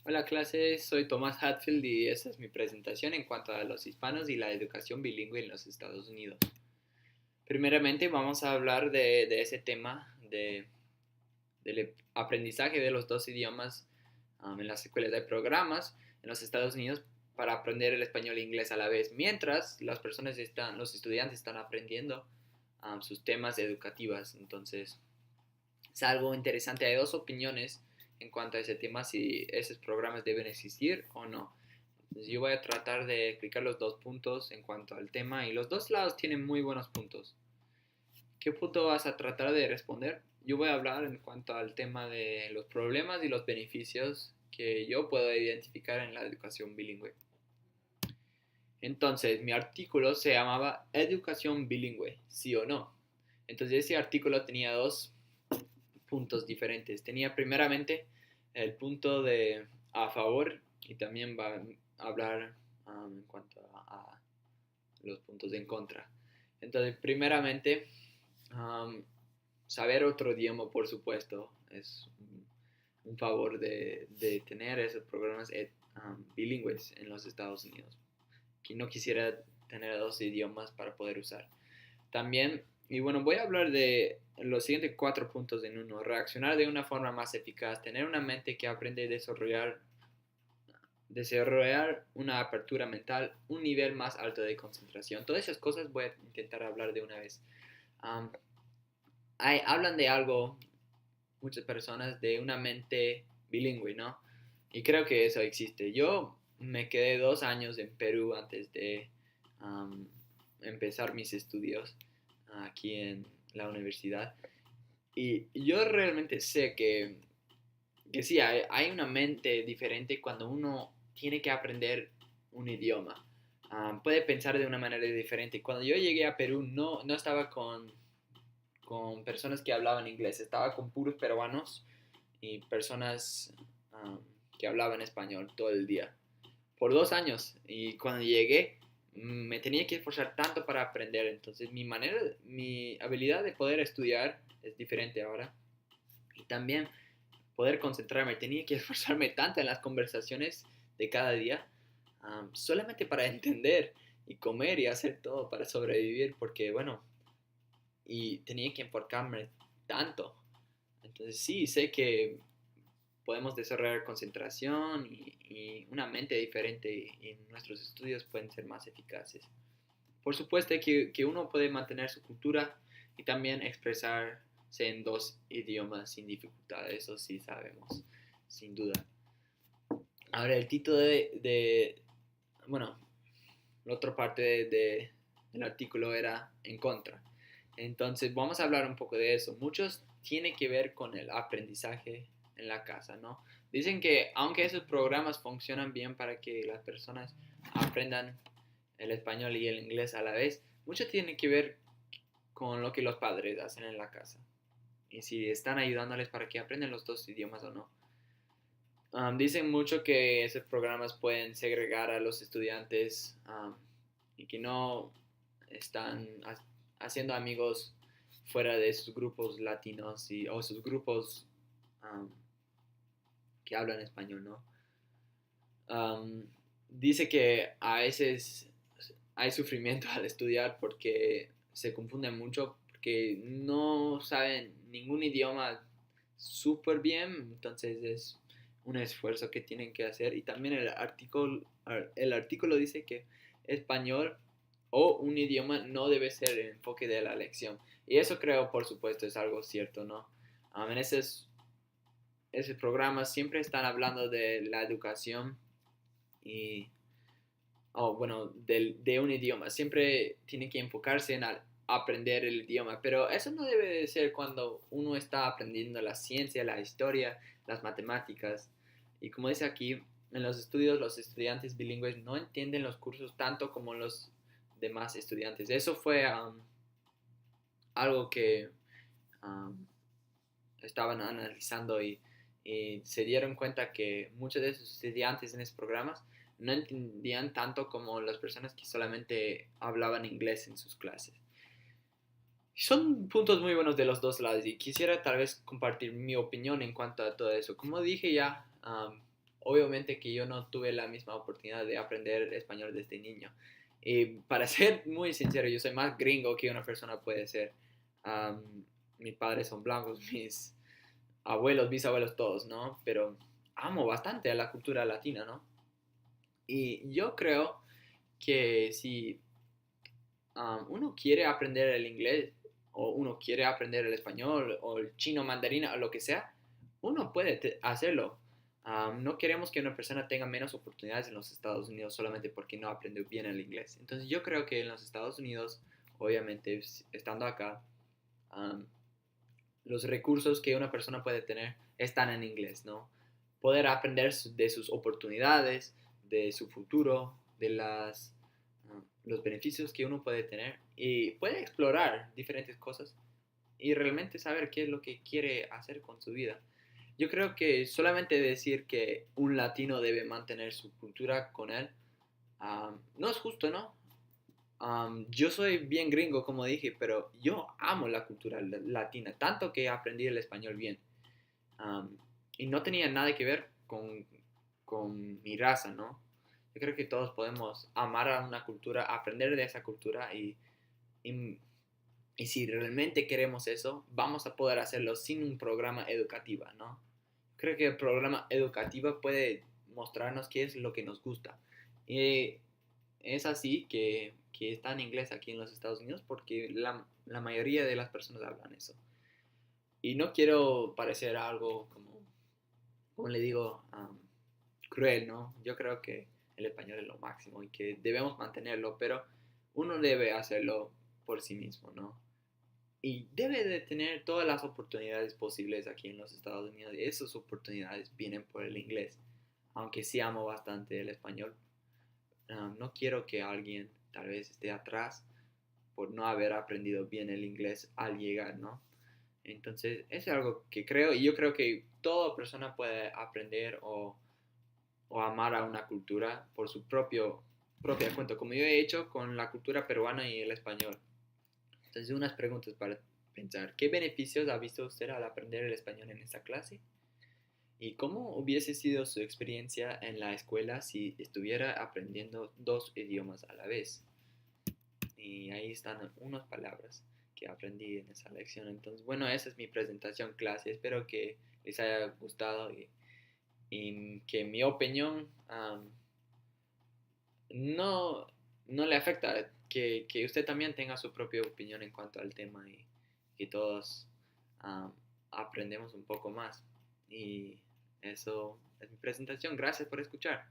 Hola clase, soy Tomás Hatfield y esta es mi presentación en cuanto a los hispanos y la educación bilingüe en los Estados Unidos. Primeramente vamos a hablar de ese tema del aprendizaje de los dos idiomas en las escuelas de programas en los Estados Unidos para aprender el español e inglés a la vez, mientras los estudiantes están aprendiendo sus temas educativos. Entonces, es algo interesante. Hay dos opiniones en cuanto a ese tema, si esos programas deben existir o no. Entonces yo voy a tratar de explicar los dos puntos en cuanto al tema y los dos lados tienen muy buenos puntos. ¿Qué punto vas a tratar de responder? Yo voy a hablar en cuanto al tema de los problemas y los beneficios que yo puedo identificar en la educación bilingüe. Entonces, mi artículo se llamaba Educación bilingüe, sí o no. Entonces, ese artículo tenía dos puntos diferentes. Tenía primeramente el punto de a favor y también va a hablar en cuanto a los puntos en contra. Entonces, primeramente, um, saber otro idioma, por supuesto, es un favor de tener esos programas bilingües en los Estados Unidos. Quien no quisiera tener dos idiomas para poder usar. También, y bueno, voy a hablar de los siguientes 4 puntos en uno. Reaccionar de una forma más eficaz, tener una mente que aprende a desarrollar una apertura mental, un nivel más alto de concentración. Todas esas cosas voy a intentar hablar de una vez. Um, hablan de algo, muchas personas, de una mente bilingüe, ¿no? Y creo que eso existe. Yo me quedé 2 años en Perú antes de um, empezar mis estudios aquí en la universidad. Y yo realmente sé que sí, hay una mente diferente cuando uno tiene que aprender un idioma. Puede pensar de una manera diferente. Cuando yo llegué a Perú no estaba con personas que hablaban inglés, estaba con puros peruanos y personas um, que hablaban español todo el día. Por 2 años. Y cuando llegué me tenía que esforzar tanto para aprender. Entonces mi habilidad de poder estudiar es diferente ahora. Y también poder concentrarme. Tenía que esforzarme tanto en las conversaciones de cada día, solamente para entender y comer y hacer todo para sobrevivir, porque bueno, y tenía que enfocarme tanto. Entonces sí, sé que podemos desarrollar concentración y una mente diferente y nuestros estudios pueden ser más eficaces. Por supuesto que uno puede mantener su cultura y también expresarse en dos idiomas sin dificultad, eso sí sabemos, sin duda. Ahora, el título bueno, la otra parte del artículo era en contra. Entonces, vamos a hablar un poco de eso. Muchos tiene que ver con el aprendizaje en la casa, ¿no? Dicen que aunque esos programas funcionan bien para que las personas aprendan el español y el inglés a la vez, mucho tiene que ver con lo que los padres hacen en la casa y si están ayudándoles para que aprendan los dos idiomas o no. Dicen mucho que esos programas pueden segregar a los estudiantes y que no están haciendo amigos fuera de sus grupos latinos o sus grupos um, que hablan español, ¿no? Um, Dice que a veces hay sufrimiento al estudiar porque se confunden mucho, porque no saben ningún idioma súper bien, entonces es un esfuerzo que tienen que hacer. Y también el artículo dice que español o un idioma no debe ser el enfoque de la lección. Y eso creo, por supuesto, es algo cierto, ¿no? En ese programa siempre están hablando de la educación y bueno, de un idioma. Siempre tiene que enfocarse en aprender el idioma, pero eso no debe de ser cuando uno está aprendiendo la ciencia, la historia, las matemáticas. Y como dice aquí, en los estudios los estudiantes bilingües no entienden los cursos tanto como los demás estudiantes. Eso fue algo que um, estaban analizando y se dieron cuenta que muchos de esos estudiantes en esos programas no entendían tanto como las personas que solamente hablaban inglés en sus clases. Son puntos muy buenos de los dos lados y quisiera tal vez compartir mi opinión en cuanto a todo eso. Como dije ya, obviamente que yo no tuve la misma oportunidad de aprender español desde niño. Y para ser muy sincero, yo soy más gringo que una persona puede ser. Am, Mis padres son blancos, mis abuelos, bisabuelos, todos, ¿no? Pero amo bastante a la cultura latina, ¿no? Y yo creo que si uno quiere aprender el inglés o uno quiere aprender el español o el chino mandarín o lo que sea, uno puede hacerlo. No queremos que una persona tenga menos oportunidades en los Estados Unidos solamente porque no aprendió bien el inglés. Entonces yo creo que en los Estados Unidos, obviamente estando acá, um, los recursos que una persona puede tener están en inglés, ¿no? Poder aprender de sus oportunidades, de su futuro, de los beneficios que uno puede tener y puede explorar diferentes cosas y realmente saber qué es lo que quiere hacer con su vida. Yo creo que solamente decir que un latino debe mantener su cultura con él, no es justo, ¿no? Yo soy bien gringo, como dije, pero yo amo la cultura latina, tanto que aprendí el español bien. Um, y no tenía nada que ver con mi raza, ¿no? Yo creo que todos podemos amar a una cultura, aprender de esa cultura y, y si realmente queremos eso, vamos a poder hacerlo sin un programa educativo, ¿no? Creo que el programa educativo puede mostrarnos qué es lo que nos gusta. Y es así que está en inglés aquí en los Estados Unidos porque la mayoría de las personas hablan eso. Y no quiero parecer algo como le digo, cruel, ¿no? Yo creo que el español es lo máximo y que debemos mantenerlo, pero uno debe hacerlo por sí mismo, ¿no? Y debe de tener todas las oportunidades posibles aquí en los Estados Unidos y esas oportunidades vienen por el inglés, aunque sí amo bastante el español. No quiero que alguien tal vez esté atrás por no haber aprendido bien el inglés al llegar, ¿no? Entonces, es algo que creo, y yo creo que toda persona puede aprender o amar a una cultura por su propia cuenta, como yo he hecho con la cultura peruana y el español. Entonces, unas preguntas para pensar. ¿Qué beneficios ha visto usted al aprender el español en esta clase? ¿Y cómo hubiese sido su experiencia en la escuela si estuviera aprendiendo dos idiomas a la vez? Y ahí están unas palabras que aprendí en esa lección. Entonces, bueno, esa es mi presentación clase. Espero que les haya gustado y que mi opinión no, no le afecta. Que usted también tenga su propia opinión en cuanto al tema y que todos um, aprendemos un poco más. Y eso es mi presentación. Gracias por escuchar.